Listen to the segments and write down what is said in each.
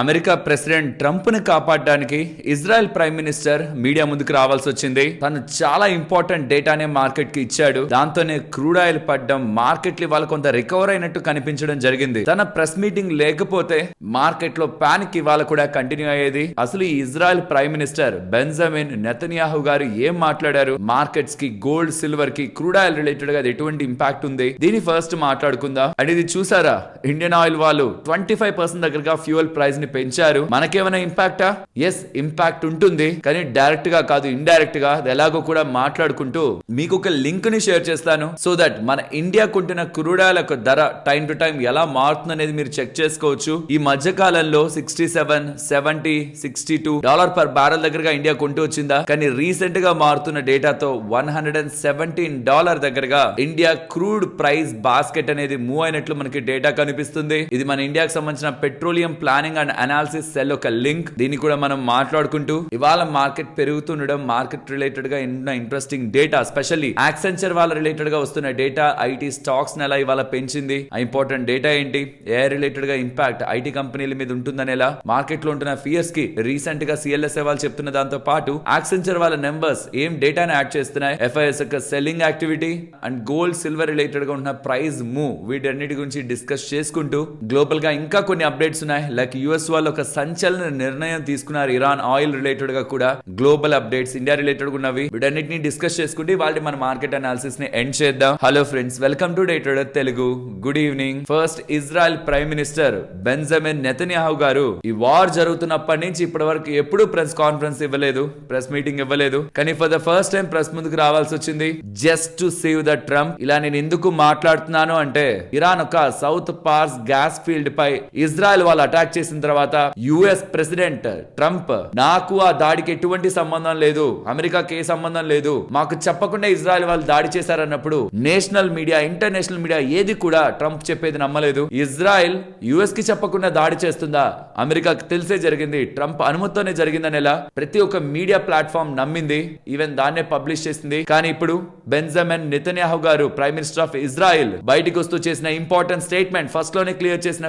America president Trump ని కాపాడడానికి Israel prime minister media ముందుకు రావాల్సి వచ్చింది. తను చాలా ఇంపార్టెంట్ డేటానే మార్కెట్ కి ఇచ్చాడు. దాంతోనే క్రూడ్ ఆయిల్ పడ్డం, మార్కెట్లు ఇవాళ కొంత రికవర్ అయినట్టు కనిపించడం జరిగింది. తన ప్రెస్ మీటింగ్ లేకపోతే మార్కెట్ లో పానిక్ ఇవాళ కూడా కంటిన్యూ అయ్యేది. అసలు ఈ Israel prime minister Benjamin Netanyahu గారు ఏం మాట్లాడారు, మార్కెట్స్ కి, గోల్డ్, సిల్వర్ కి, క్రూడ్ ఆయిల్ రిలేటెడ్ గా ఎటువంటి ఇంపాక్ట్ ఉంది, దీని ఫస్ట్ మాట్లాడుకుందాం. అండ్ ఇది చూసారా, ఇండియన్ ఆయిల్ వాళ్ళు 25% దగ్గరగా ఫ్యూయల్ ప్రైస్ పెంచారు. మనకేమైనా ఇంపాక్టా? ఎస్, ఇంపాక్ట్ ఉంటుంది, కానీ డైరెక్ట్ గా కాదు, ఇండైరెక్ట్ గా. ఎలాగో కూడా మాట్లాడుకుంటూ మీకు ఒక లింక్ ని షేర్ చేస్తాను, సో దట్ మన ఇండియా కొంటున్న క్రూడ్ ఆయిల్ యొక్క ధర టైం టు టైం ఎలా మారుతుంది అనేది మీరు చెక్ చేసుకోవచ్చు. ఈ మధ్య కాలంలో $67, $70, $62 పర్ బ్యారెల్ దగ్గరగా ఇండియా కొంటూ వచ్చిందా? కానీ రీసెంట్ గా మారుతున్న డేటాతో $117 దగ్గరగా ఇండియా క్రూడ్ ప్రైస్ బాస్కెట్ అనేది మూవ్ అయినట్లు మనకి డేటా కనిపిస్తుంది. ఇది మన ఇండియాకి సంబంధించిన petroleum planning and analysis cell ఒక లింక్. దీన్ని కూడా మనం మాట్లాడుకుంటూ ఇవాళ మార్కెట్ పెరుగుతుండడం, మార్కెట్ రిలేటెడ్ గా ఎన్నో ఇంట్రెస్టింగ్ డేటా, స్పెషల్లీ యాక్సెంచర్ వాళ్ళ రిలేటెడ్ గా వస్తున్న డేటా, ఐటీ స్టాక్స్ నెల ఇవాళ పెంచింది. ఆ ఇంపార్టెంట్ డేటా ఏంటి, ఏ రిలేటెడ్ గా ఇంపాక్ట్ ఐటీ కంపెనీల మీద ఉంటుందనేలా మార్కెట్ లో ఉంటున్న ఫియర్స్ కి రీసెంట్ గా సిఎల్ఎస్ఏ వాళ్ళు చెప్తున్న దాంతో పాటు యాక్సెంచర్ వాళ్ళ నెంబర్స్ ఏం డేటాను యాడ్ చేస్తున్నాయి, ఎఫ్ఐఎస్ యొక్క selling activity and gold, silver related గా ఉన్న ప్రైస్ మూవ్, వీటన్నిటి గురించి డిస్కస్ చేసుకుంటూ గ్లోబల్ గా ఇంకా కొన్ని అప్డేట్స్ ఉన్నాయి. లైక్ యుఎస్ వాళ్ళు ఒక సంచలన నిర్ణయం తీసుకున్నారు, ఇరాన్ ఆయిల్ రిలేటెడ్ గా కూడా. గ్లోబల్ అప్డేట్స్, ఇండియా రిలేటెడ్ ఉన్నవి, వీటన్నిటిని డిస్కస్ చేసుకుంటే వాళ్ళ మన మార్కెట్ అనాలిసిస్ ని ఎండ్ చేద్దాం. Hello friends, welcome to day trader Telugu. Good evening. First, Israel prime minister Benjamin Netanyahu గారు ఈ వార్ జరుగుతున్నప్పటి నుంచి ఇప్పటి వరకు ఎప్పుడు ప్రెస్ కాన్ఫరెన్స్ ఇవ్వలేదు, ప్రెస్ మీటింగ్ ఇవ్వలేదు. కానీ for the first time press ముందుకు రావాల్సి వచ్చింది, just to save the Trump. ఇలా నేను ఎందుకు మాట్లాడుతున్నాను అంటే, ఇరాన్ ఒక సౌత్ పార్స్ గ్యాస్ ఫీల్డ్ పై ఇజ్రాయెల్ వాళ్ళు అటాక్ చేసిన తర్వాత యుఎస్ ప్రెసిడెంట్ ట్రంప్, నాకు ఆ దాడికి ఎటువంటి సంబంధం లేదు, అమెరికాకి ఏ సంబంధం లేదు, మాకు చెప్పకుండా ఇజ్రాయెల్ వాళ్ళు దాడి చేశారన్నప్పుడు నేషనల్ మీడియా, ఇంటర్నేషనల్ మీడియా ఏది కూడా ట్రంప్ చెప్పేది నమ్మలేదు. ఇజ్రాయెల్ యుఎస్ కి చెప్పకుండా దాడి చేస్తుందా, అమెరికాకి తెలిసే జరిగింది, ట్రంప్ అనుమతితోనే జరిగిందనేలా ప్రతి ఒక్క మీడియా ప్లాట్ఫామ్ నమ్మింది, ఈవెన్ దాన్నే పబ్లిష్ చేసింది. కానీ ఇప్పుడు బెంజమిన్ నెతన్యాహు గారు, ప్రైమ్ మినిస్టర్ ఆఫ్ ఇజ్రాయెల్, బయటికి వస్తూ చేసిన ఇంపార్టెంట్ స్టేట్మెంట్, ఫస్ట్ లోనే క్లియర్ చేసిన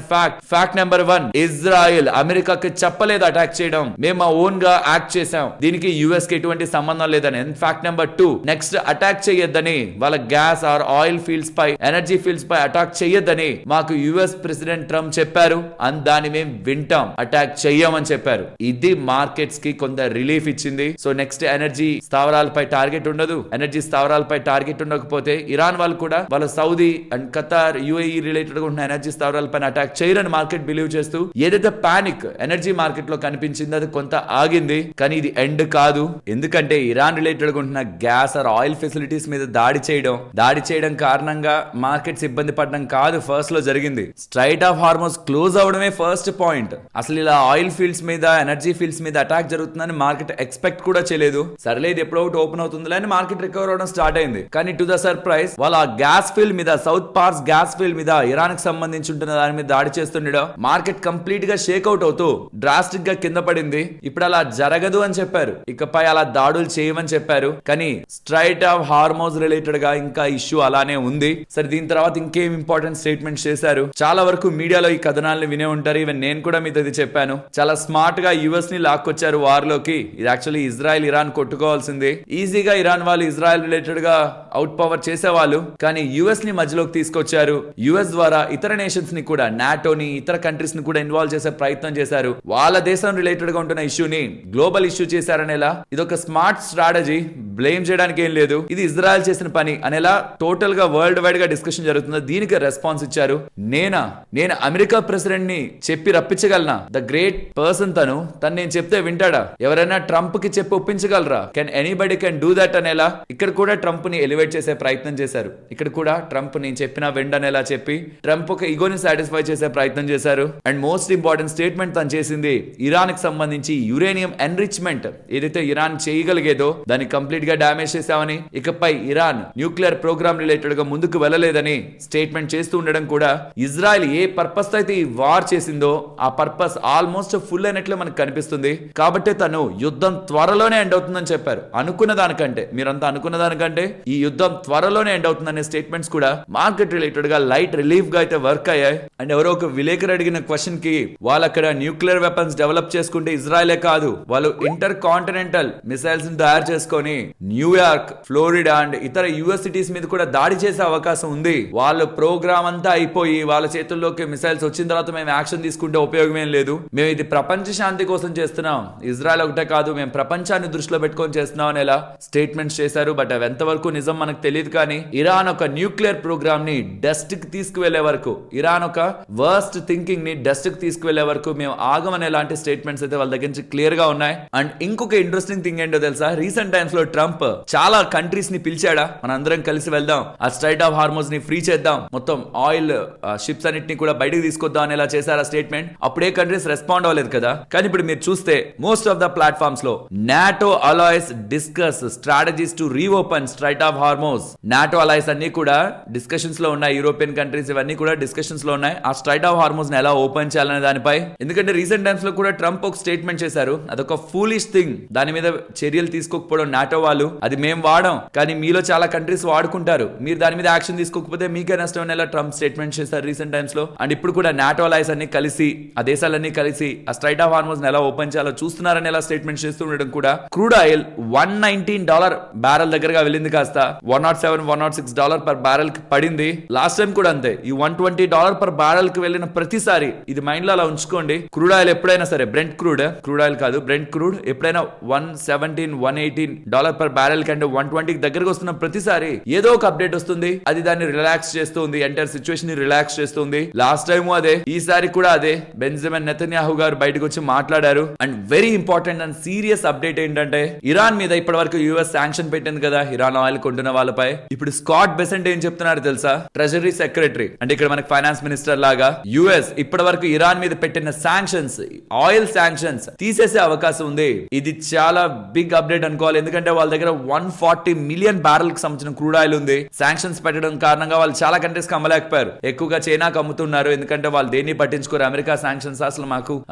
ఫ్యాక్ట్ నెంబర్ 1, ఇజ్రాయెల్ అమెరికాకి చెప్పలేదు అటాక్ చేయడం, మేము మా ఓన్ గా యాక్ట్ చేసాం, దీనికి యుఎస్ కి ఎటువంటి సంబంధం లేదని. ఫ్యాక్ట్ నెంబర్ 2, నెక్స్ట్ అటాక్ చేయొద్దని, వాళ్ళ గ్యాస్ ఆర్ ఆయిల్ ఫీల్డ్స్ పై, ఎనర్జీ ఫీల్డ్స్ పై అటాక్ చేయొద్దని మాకు యుఎస్ ప్రెసిడెంట్ ట్రంప్ చెప్పారు, అండ్ దాన్ని మేము వింటాం, అటాక్ చెయ్యమని చెప్పారు. ఇది మార్కెట్స్ కి కొంత రిలీఫ్ ఇచ్చింది. సో నెక్స్ట్ ఎనర్జీ స్థావరాలపై టార్గెట్ ఉండదు. ఎనర్జీ స్థావరాలపై టార్గెట్ ఉండకపోతే ఇరాన్ వాళ్ళు కూడా వాళ్ళ Saudi and Qatar, UAE related గా ఉన్న ఎనర్జీ స్థావరాలపై అటాక్ చేయరని మార్కెట్ బిలీవ్ చేస్తూ ఏదైతే పానిక్ ఎనర్జీ మార్కెట్ లో కనిపించింది అది కొంత ఆగింది. కానీ ఇది ఎండ్ కాదు, ఎందుకంటే ఇరాన్ రిలేటెడ్ గా ఉంటున్న గ్యాస్ ఆర్ ఆయిల్ ఫెసిలిటీస్ మీద దాడి చేయడం కారణంగా మార్కెట్స్ ఇబ్బంది పడడం కాదు ఫస్ట్ లో జరిగింది. స్ట్రైట్ ఆఫ్ హార్మోస్ క్లోజ్ అవడమే ఫస్ట్ పాయింట్. అసలు ఇలా ఆయిల్ ఫీల్డ్స్ మీద, ఎనర్జీ ఫీల్డ్స్ మీద అటాక్ జరుగుతుందని మార్కెట్ ఎక్స్పెక్ట్ కూడా చేయలేదు. సర్లే ఇది ఎప్పుడో ఒకటి ఓపెన్ అవుతుంది అని మార్కెట్ రికవర్ అవడం స్టార్ట్ అయింది. కానీ టు ద సర్ప్రైజ్, వాళ్ళ గ్యాస్ ఫీల్డ్ మీద, సౌత్ పార్స్ గ్యాస్ ఫీల్డ్ మీద, ఇరాన్ కి సంబంధించి ఉంటున్న దాని మీద దాడి చేస్తుండడం మార్కెట్ కంప్లీట్ గా షేక్ అవుట్ అవుతూ డ్రాస్టిక్ గా కింద పడింది. ఇప్పుడు అలా జరగదు అని చెప్పారు, ఇకపై అలా దాడులు చేయమని చెప్పారు. కానీ స్ట్రైట్ ఆఫ్ హార్మోస్ రిలేటెడ్ గా ఇంకా ఇష్యూ అలానే ఉంది. సరే, దీని తర్వాత ఇంకేం ఇంపార్టెంట్ స్టేట్మెంట్ చేశారు, చాలా వరకు మీడియాలో ఈ కథనాలను వినే ఉంటారు, ఈవెన్ నేను కూడా మీతో ఇది చెప్పాను. చాలా స్మార్ట్ గా యుఎస్ ని లాక్కొచ్చారు వార్ లోకి. ఇది యాక్చువల్లీ ఇజ్రాయెల్, ఇరాన్ కొట్టుకోవాల్సింది. ఈజీగా ఇరాన్ వాళ్ళు ఇజ్రాయెల్ రిలేటెడ్ గా అవుట్ పవర్ చేసేవాళ్ళు, కానీ యుఎస్ ని మధ్యలోకి తీసుకొచ్చారు. యుఎస్ ద్వారా ఇతర నేషన్స్ ని కూడా, నాటోని, ఇతర కంట్రీస్ ని కూడా ఇన్వాల్వ్ చేసే ప్రయత్నం చేశారు. వాళ్ళ దేశం రిలేటెడ్ గా ఉంటున్న ఇష్యూని గ్లోబల్ ఇష్యూ చేశారనేలా ఇది ఒక స్మార్ట్ స్ట్రాటజీ, బ్లేమ్ చేయడానికి ఏం లేదు, ఇది ఇజ్రాయెల్ చేసిన పని అనేలా టోటల్ గా వరల్డ్ వైడ్ గా డిస్కషన్ జరుగుతుంది. దీనికి రెస్పాన్స్ ఇచ్చారు. నేను అమెరికా ప్రెసిడెంట్ ని చెప్పి రప్పించగలనా? ద గ్రేట్ పర్సన్ తను నేను చెప్తే వింటాడా? ఎవరైనా ట్రంప్ కి చెప్పి ఒప్పించగలరా? Can anybody can do that అనేలా ఇక్కడ కూడా ట్రంప్ ని ఎలివేట్ చేసే ప్రయత్నం చేశారు. ఇక్కడ కూడా ట్రంప్ నేను చెప్పినా వెండనేలా చెప్పి ట్రంప్ ఒక ఈగోని సాటిస్ఫై చేసే ప్రయత్నం చేశారు. అండ్ మోస్ట్ ఇంపార్టెంట్ స్టేట్మెంట్ తను చేసింది, ఇరాన్ కి సంబంధించి యురేనియం ఎన్రిచ్మెంట్ ఏదైతే ఇరాన్ చేయగలిగేదో దాన్ని కంప్లీట్ గా డామేజ్ చేశామని, ఇకపై ఇరాన్ న్యూక్లియర్ ప్రోగ్రామ్ రిలేటెడ్ గా ముందుకు వెళ్ళలేదని స్టేట్మెంట్ చేస్తూ ఉండడం కూడా, ఇజ్రాయెల్ ఏ పర్పస్ తో అయితే ఈ వార్ చేసిందో ఆ పర్పస్ ఆల్మోస్ట్ ఫుల్ అయినట్లు మనకు కనిపిస్తుంది. కాబట్టి తను యుద్ధం త్వరలోనే ఎండ్ అవుతుందని చెప్పారు. అనుకున్న దానికంటే, మీరంతా అనుకున్న దానికంటే ఎందుకంటే ఈ యుద్ధం త్వరలోనే ఎండ్ అవుతుందనే స్టేట్మెంట్స్ కూడా మార్కెట్ రిలేటెడ్ గా లైట్ రిలీఫ్ గా అయితే వర్క్ అయ్యాయి. అండ్ ఎవరో ఒక విలేకరు అడిగిన క్వశ్చన్ కి వాళ్ళు అక్కడ న్యూక్లియర్ వెపన్స్ డెవలప్ చేసుకుంటే ఇజ్రాయలే కాదు, వాళ్ళు ఇంటర్ కాంటినెంటల్ మిసైల్స్ ని తయారు చేసుకొని న్యూయార్క్, ఫ్లోరిడా అండ్ ఇతర యుఎస్ సిటీస్ మీద కూడా దాడి చేసే అవకాశం ఉంది. వాళ్ళు ప్రోగ్రామ్ అంతా అయిపోయి వాళ్ళ చేతుల్లోకి మిసైల్స్ వచ్చిన తర్వాత మేము యాక్షన్ తీసుకుంటే ఉపయోగం ఏం లేదు. మేము ఇది ప్రపంచ శాంతి కోసం చేస్తున్నాం, ఇజ్రాయల్ ఒకటే కాదు, మేము ప్రపంచాన్ని దృష్టిలో పెట్టుకొని చేస్తున్నాం అని ఎలా స్టేట్మెంట్స్ చేశారు. బట్ అవి ఎంతవరకు నిజం మనకు తెలియదు. కానీ ఇరాన్ ఒక న్యూక్లియర్ ప్రోగ్రామ్ ని డస్ట్ కి తీసుకువెళ్లే వరకు, ఇరాన్ ఒక వర్స్ట్ థింకింగ్ ని డస్ట్ కి తీసుకువెళ్లే వరకు మేము ఆగమనే లాంటి స్టేట్మెంట్స్ అయితే వాళ్ళ దగ్గర నుంచి క్లియర్ గా ఉన్నాయి. అండ్ ఇంకొక ఇంట్రెస్టింగ్ థింగ్ ఏంటో తెలుసా, రీసెంట్ టైమ్స్ లో ట్రంప్ చాలా కంట్రీస్ ని పిలిచాడా, మనందరం కలిసి వెళ్దాం, ఆ స్ట్రైట్ ఆఫ్ హార్మోజ్ ని ఫ్రీ చేద్దాం, మొత్తం ఆయిల్ షిప్స్ అన్నిటిని కూడా బయటకు తీసుకొద్దాం అని ఇలా చేశారా స్టేట్మెంట్. అప్పుడే కంట్రీస్ రెస్పాండ్ అవ్వలేదు కదా. కానీ ఇప్పుడు మీరు చూస్తే మోస్ట్ ఆఫ్ ద ప్లాట్ఫామ్స్ లో NATO alliance discuss strategies to reopen straight of Hormuz. NATO alliance అన్ని కూడా డిస్కషన్స్ లో ఉన్నాయి, యూరోపియన్ కంట్రీస్ ఇవన్నీ కూడా డిస్కషన్స్ లో ఉన్నాయి ఆ స్ట్రైట్ ఆఫ్ హార్మోజ్ ని ఎలా ఓపెన్ చేయాలనే దానిపై. ఎందుకంటే రీసెంట్ టైమ్స్ లో కూడా ట్రంప్ ఒక స్టేట్మెంట్ చేశారు, అదొక ఫూలిష్ థింగ్, దాని మీద చర్యలు తీసుకోకపోవడం నాటో వాళ్ళు, అది మేము వాడాం కానీ మీలో చాలా కంట్రీస్ వాడుకుంటారు, మీరు దాని మీద యాక్షన్ తీసుకోకపోతే మీకే నష్టం అనేలా ట్రంప్ స్టేట్మెంట్ చేశారు రీసెంట్ టైమ్స్ లో. అండ్ ఇప్పుడు కూడా నాటో అలయన్స్ అన్ని కలిసి, ఆ దేశాలన్నీ కలిసి ఆ స్ట్రైట్ ఆఫ్ హార్మోజ్ ని ఎలా ఓపెన్ చేయాలో చూస్తున్నారని ఎలా స్టేట్మెంట్ చేస్తూ ఉండడం కూడా. క్రూడ్ ఆయిల్ $119 బ్యారెల్ దగ్గరగా వెళ్ళింది, కాస్త $107, $106 పర్ బ్యారెల్ కి పడింది. లాస్ట్ టైం కూడా అంతే, ఈ $120 పర్ బ్యారెల్ కి వెళ్ళిన ప్రతిసారి, ఇది మైండ్ లో అలా ఉంచుకోండి, క్రూడ్ ఆయిల్ ఎప్పుడైనా సరే, క్రూడ్ ఆయిల్ కాదు బ్రెంట్ క్రూడ్ ఎప్పుడైనా $117, $118 పర్ బ్యారెల్ కంటే 120 దగ్గరకు వస్తున్న ప్రతిసారి ఏదో ఒక అప్డేట్ వస్తుంది, అది దాన్ని రిలాక్స్ చేస్తుంది, ఎంటైర్ సిచ్యువేషన్ ని రిలాక్స్ చేస్తుంది. లాస్ట్ టైం అదే, ఈసారి కూడా అదే. బెంజమిన్ నెతన్యాహు గారు బయటకు వచ్చి మాట్లాడారు. And very important and serious update ఏంటంటే, ఇరాన్ మీద ఇప్పటి వరకు యుఎస్ శాంక్షన్ పెట్టింది కదా ఇరాన్ ఆయిల్ కొంటున్న వాళ్ళపై. ఇప్పుడు స్కాట్ బెసెంట్ ఏం చెప్తున్నారు తెలుసా, ట్రెజరీ సెక్రటరీ, అంటే ఇక్కడ మనకి ఫైనాన్స్ మినిస్టర్ లాగా, యుఎస్ ఇప్పటి వరకు ఇరాన్ మీద పెట్టిన శాంక్షన్స్, ఆయిల్ శాంక్షన్స్ తీసేసే అవకాశం ఉంది. ఇది చాలా బిగ్ అప్డేట్ అనుకోవాలి, ఎందుకంటే వాళ్ళ దగ్గర 140 మిలియన్ బ్యారెల్ కి సంబంధించిన క్రూడ్ ఆయిల్ ఉంది. శాంక్షన్స్ పెట్టడం కారణంగా వాళ్ళు చాలా కంట్రీస్ కి అమ్మలేకపోయారు, ఎక్కువగా చైనాకు అమ్ముతున్నారు, ఎందుకంటే వాళ్ళు దేన్ని పట్టించుకోరు. అమెరికా శాంక్షన్స్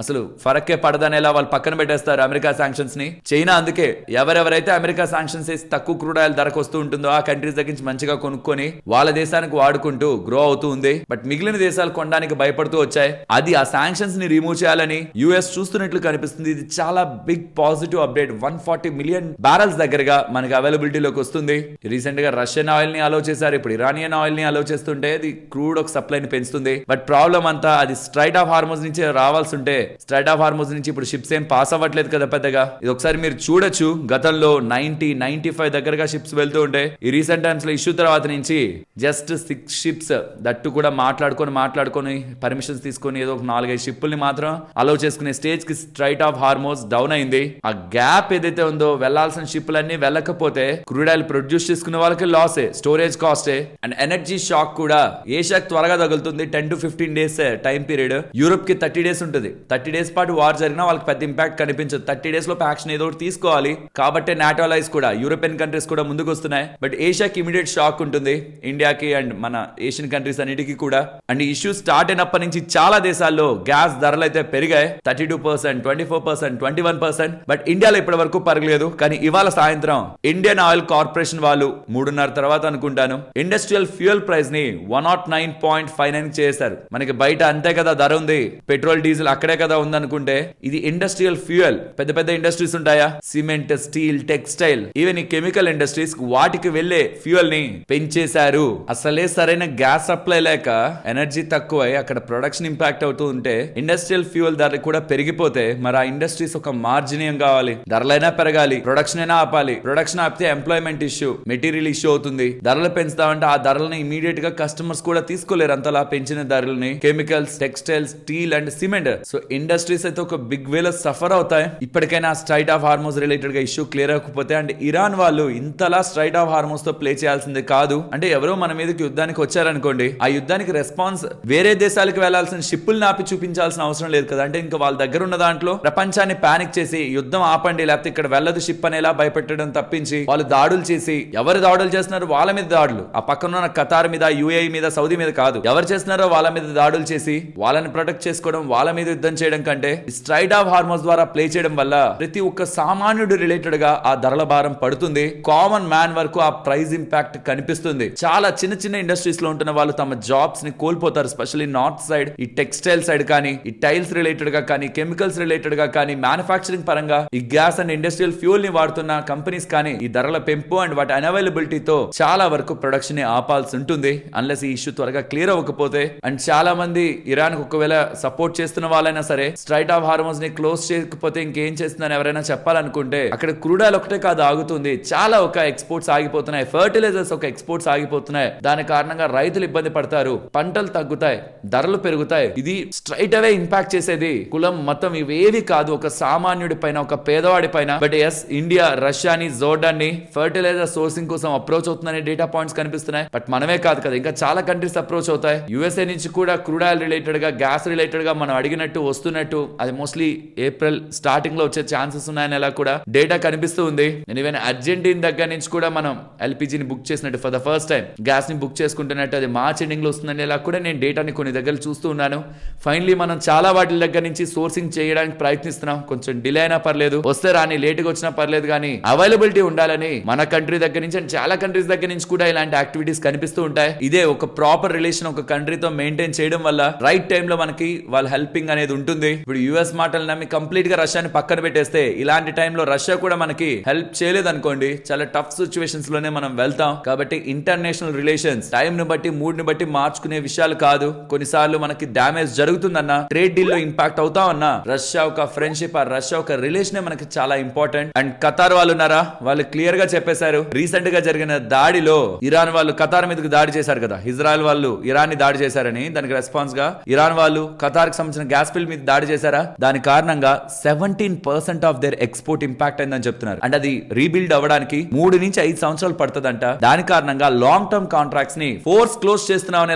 అసలు ఫరక్కే పడదనేలా వాళ్ళు పక్కన పెట్టేస్తారు అమెరికా శాంక్షన్స్ ని. చైనా అందుకే ఎవరెవరైతే అమెరికా శాంక్షన్స్ వేసి తక్కువ క్రూడ్ ఆయిల్ ధరకు వస్తూ ఉంటుందో ఆ కంట్రీస్ దగ్గర నుంచి మంచిగా కొనుక్కొని వాళ్ళ దేశానికి వాడుకుంటూ గ్రో అవుతూ ఉంది. బట్ మిగిలిన దేశాలు కొనడానికి భయపడుతూ వచ్చాయి. అది ఆ శాంక్షన్స్ ని రిమూవ్ చేయాలని యుఎస్ చూస్తున్నట్లు కనిపిస్తుంది. ఇది చాలా big positive update. 140 million barrels దగ్గరగా మనకి అవైలబిలిటీలోకి వస్తుంది. రీసెంట్ గా రష్యన్ ఆయిల్ ని అలో చేశారు, ఇప్పుడు ఇరానియన్ ఆయిల్ ని అలో చేస్తుంటే అది క్రూడ్ ఒక సప్లై ని పెంచుతుంది. బట్ ప్రాబ్లం అంతా అది స్ట్రైట్ ఆఫ్ హార్మోజ్ నుంచి రావాల్సి ఉంటే స్ట్రైట్ ఆఫ్ హార్మోజ్ నుంచి ఇప్పుడు షిప్స్ ఏం పాస్ అవ్వట్లేదు కదా పెద్దగా. ఇది ఒకసారి మీరు చూడొచ్చు, గతంలో 90-95 దగ్గరగా షిప్స్ వెళ్తూ ఉంటే ఈ రీసెంట్ టైమ్స్ లో ఇష్యూ తర్వాత నుంచి జస్ట్ 6 షిప్స్ దట్టు కూడా మాట్లాడుకొని పర్మిషన్స్ తీసుకొని ఏదో ఒక 4-5 షిప్పుల్ని మాత్రం అలౌ చేసుకునే స్టేజ్ కి స్ట్రైట్ ఆఫ్ హార్మోజ్ డౌన్ అయింది. ఆ గ్యాప్ ఏదైతే ఉందో, వెళ్లాల్సిన షిప్పులన్నీ వెళ్ళకపోతే క్రూడ్ ఆయిల్ ప్రొడ్యూస్ చేసుకునే వాళ్ళకి లాసే, స్టోరేజ్ కాస్టే. అండ్ ఎనర్జీ షాక్ కూడా ఏషియాకి త్వరగా తగులుతుంది. 10 to 15 days time period. Europe కి 30 డేస్ ఉంటుంది. 30 డేస్ పాటు వార్ జరిగినా వాళ్ళకి పెద్ద ఇంపాక్ట్ కనిపించదు. 30 డేస్ లో యాక్షన్ ఏదో తీసుకోవాలి కాబట్టి నాటో అలైన్స్ కూడా, యూరోపియన్ కంట్రీస్ కూడా ముందుకు వస్తున్నాయి. బట్ ఏషియాకి ఇమీడియట్ షాక్ ఉంటుంది, ఇండియాకి అండ్ మన ఏషియన్ కంట్రీస్ అన్నిటికీ కూడా. అండ్ ఇష్యూ స్టార్ట్ అయినప్పటి నుంచి చాలా దేశాల్లో గ్యాస్ ధరలు అయితే పెరిగాయి, 32%, 24%, 21%. బట్ ఇండియాలో ఇప్పటి వరకు పరగలేదు. కానీ ఇవాళ సాయంత్రం ఇండియన్ ఆయిల్ కార్పొరేషన్ వాళ్ళు 3:30 తర్వాత అనుకుంటాను ఇండస్ట్రియల్ ఫ్యూయల్ ప్రైస్ ని 109.59 చేశారు. మనకి బయట అంతే కదా ధర ఉంది, పెట్రోల్ డీజిల్ అక్కడే కదా ఉంది అనుకుంటే, ఇది ఇండస్ట్రియల్ ఫ్యూయల్. పెద్ద పెద్ద ఇండస్ట్రీస్ ఉంటాయా, సిమెంట్, స్టీల్, టెక్స్టైల్, ఈవెన్ ఈ కెమికల్ ఇండస్ట్రీస్, వాటికి వెళ్లే ఫ్యూయల్ ని పెంచేశారు. అసలే సరైన గ్యాస్ సప్లై లేక ఎనర్జీ తక్కువై అక్కడ ప్రొడక్షన్ ఇంపాక్ట్ అవుతూ ఉంటే ఇండస్ట్రియల్ ఫ్యూయల్ ధర కూడా పెరిగిపోతే మరి ఆ ఇండస్ట్రీస్ ఒక మార్జిన్ ఏం కావాలి, ధరలైనా పెరగాలి, ప్రొడక్షన్ అయినా ఆపాలి. ప్రొడక్షన్ ఆపితే ఎంప్లాయ్మెంట్ ఇష్యూ, మెటీరియల్ ఇష్యూ అవుతుంది. ధరలు పెంచుతామంటే ఆ ధరలను ఇమీడియట్ గా కస్టమర్స్ కూడా తీసుకోలేరు అంతలా పెంచిన ధరలని. Chemicals, textiles, steel and cement, so industries అయితే ఒక బిగ్ వేలో సఫర్ అవుతాయి. ఇప్పటికైనా స్ట్రైట్ ఆఫ్ హార్మోజ్ రిలేటెడ్ గా ఇష్యూ క్లియర్ అవ్వకపోతే, అండ్ ఇరాన్ వాళ్ళు ఇంతలా స్ట్రైట్ ఆఫ్ హార్మోజ్ తో ప్లే చేయాల్సిందే కాదు. అంటే ఎవరో మన మీదకి యుద్ధానికి వచ్చారనుకోండి, ఆ యుద్ధానికి రెస్పాన్స్ వేరే దేశాలకు వెళ్లాల్సిన షిప్పుల్ని ఆపి చూపించాల్సిన అవసరం లేదు కదా. అంటే ఇంకా వాళ్ళ దగ్గర ఉన్న దాంట్లో ప్రపంచాన్ని పానిక్ చేసి యుద్ధం ఆపండి లేకపోతే ఇక్కడ వెళ్ళదు షిప్ అనేలా భయపెట్టడం తప్పించి వాళ్ళు దాడులు చేసి, ఎవరు దాడులు చేస్తున్నారు వాళ్ళ మీద దాడులు, ఆ పక్కన ఉన్న ఖతార్ మీద, యుఏఈ మీద, సౌదీ మీద కాదు, ఎవరు చేస్తున్నారో వాళ్ళ మీద దాడులు చేసి వాళ్ళని ప్రొటెక్ట్ చేసుకోవడం, వాళ్ళ మీద యుద్ధం చేయడం కంటే స్ట్రైట్ ఆఫ్ హార్మోజ్ ద్వారా ప్లే చేయడం వల్ల ప్రతి ఒక్క సామాన్యుడు రిలేటెడ్ గా ఆ ధరల భారం పడుతుంది. కామన్ మ్యాన్ మ్యాన్ వరకు ఆ ప్రైస్ ఇంపాక్ట్ కనిపిస్తుంది. చాలా చిన్న చిన్న ఇండస్ట్రీస్ లో ఉంటున్న వాళ్ళు తమ జాబ్స్ ని కోల్పోతారు. స్పెషల్లీ నార్త్ సైడ్ ఈ టెక్స్టైల్ సైడ్ కానీ, ఈ టైల్స్ రిలేటెడ్ గా కానీ, కెమికల్స్ రిలేటెడ్ గా కానీ, మ్యానుఫాక్చరింగ్ పరంగా ఈ గ్యాస్ అండ్ ఇండస్ట్రియల్ ఫ్యూల్ ని వాడుతున్న కంపెనీస్ కానీ ఈ ధరల పెంపు అండ్ వాటి అన్అవైలబిలిటీతో చాలా వరకు ప్రొడక్షన్ ని ఆపాల్సి ఉంటుంది అన్లెస్ ఈ ఇష్యూ త్వరగా క్లియర్ అవ్వకపోతే. అండ్ చాలా మంది ఇరాన్ కు ఒకవేళ సపోర్ట్ చేస్తున్న వాళ్ళైనా సరే స్ట్రైట్ ఆఫ్ హార్మోన్స్ ని క్లోజ్ చేయకపోతే ఇంకేం చేస్తుందని ఎవరైనా చెప్పాలనుకుంటే అక్కడ క్రూడ్ ఆయిల్ ఒకటే కాదు ఆగుతుంది, చాలా ఒక ఎక్స్పోర్ట్స్ ఆగిపోతున్నాయి, ఫర్టిలైజర్స్ ఒక ఎక్స్పోర్ట్స్ ఆగిపోతున్నాయి. దాని కారణంగా రైతులు ఇబ్బంది పడతారు, పంటలు తగ్గుతాయి, ధరలు పెరుగుతాయి. ఇది స్ట్రైట్ అవే ఇంపాక్ట్ చేసేది కులం మతం ఇవేవి కాదు, ఒక సామాన్యుడి పైన, ఒక పేదవాడి పైన. బట్ ఎస్, ఇండియా రష్యాని జోర్డాన్ ని ఫర్టిలైజర్ సోర్సింగ్ కోసం అప్రోచ్ అవుతుందనే డేటా పాయింట్స్ కనిపిస్తున్నాయి. బట్ మనమే కాదు కదా, ఇంకా చాలా కంట్రీస్ అప్రోచ్ అవుతాయి. యుఎస్ఏ నుంచి కూడా క్రూడ్ ఆయిల్ రిలేటెడ్ గా, గ్యాస్ రిలేటెడ్ గా మనం అడిగినట్టు వస్తున్నట్టు అది మోస్ట్లీ ఏప్రిల్ స్టార్టింగ్ లో వచ్చే ఛాన్సెస్ ఉన్నాయని ఎలా కూడా డేటా కనిపిస్తూ ఉంది. ఈవెన్ అర్జెంటీనా దగ్గర నుంచి కూడా మనం ఎల్పిజిని బుక్ చేసినట్టు, for the first time gas ని బుక్ చేసుకుంటున్నట్టు అది మార్చ్ ఎండింగ్ లో వస్తుందని ఇలా కూడా నేను డేటాని కొన్ని దగ్గర చూస్తూ ఉన్నాను. ఫైనలీ మనం చాలా వాటి దగ్గర నుంచి సోర్సింగ్ చేయడానికి ప్రయత్నిస్తున్నాం. కొంచెం డిలే అయినా పర్లేదు, వస్తే రాని, లేట్ గా వచ్చినా పర్లేదు, కానీ అవైలబిలిటీ ఉండాలని మన కంట్రీ దగ్గర నుంచి అండ్ చాలా కంట్రీస్ దగ్గర నుంచి కూడా ఇలాంటి యాక్టివిటీస్ కనిపిస్తూ ఉంటాయి. ఇదే ఒక ప్రాపర్ రిలేషన్ ఒక కంట్రీతో మెయింటైన్ చేయడం వల్ల రైట్ టైం లో మనకి వాళ్ళ హెల్పింగ్ అనేది ఉంటుంది. ఇప్పుడు యుఎస్ మాటలు నమ్మి కంప్లీట్ గా రష్యాని పక్కన పెట్టేస్తే ఇలాంటి టైంలో రష్యా కూడా మనకి హెల్ప్ చేయలేదు అనుకోండి, చాలా టఫ్ సిచ్యువేషన్స్ లోనే మనం వెళ్తాం. కాబట్టి ఇంటర్నేషనల్ రిలేషన్స్ టైం ని బట్టి, మూడ్ ని బట్టి మార్చుకునే విషయాలు కాదు. కొన్నిసార్లు మనకి డ్యామేజ్ జరుగుతుందన్నా, ట్రేడ్ డీల్ లో ఇంపాక్ట్ అవుతామన్నా, రష్యా ఒక ఫ్రెండ్షిప్, ఆ రష్యా ఒక రిలేషన్ మనకి చాలా ఇంపార్టెంట్. అండ్ ఖతార్ వాళ్ళు ఉన్నారా, వాళ్ళు క్లియర్ గా చెప్పేశారు. రీసెంట్ గా జరిగిన దాడిలో ఇరాన్ వాళ్ళు ఖతార్ మీదకి దాడి చేశారు కదా, ఇజ్రాయెల్ వాళ్ళు ఇరాన్ ని దాడి చేశారని, దానికి రెస్పాన్స్ గా ఇరాన్ వాళ్ళు ఖతార్ కి సంబంధించిన గ్యాస్ ఫీల్డ్ మీద దాడి చేశారా, దాని కారణంగా 17% ఆఫ్ దేర్ ఎక్స్పోర్ట్ ఇంపాక్ట్ అయిందని చెప్తున్నారు. అండ్ అది రీబిల్డ్ అవ్వడానికి 3 నుంచి 5 సంవత్సరాలు పడుతుందంట. దాని కారణంగా లాంగ్ టర్మ్ కాంట్రాక్ట్స్ ని ఫోర్స్ క్లోజ్ చేస్తున్నామని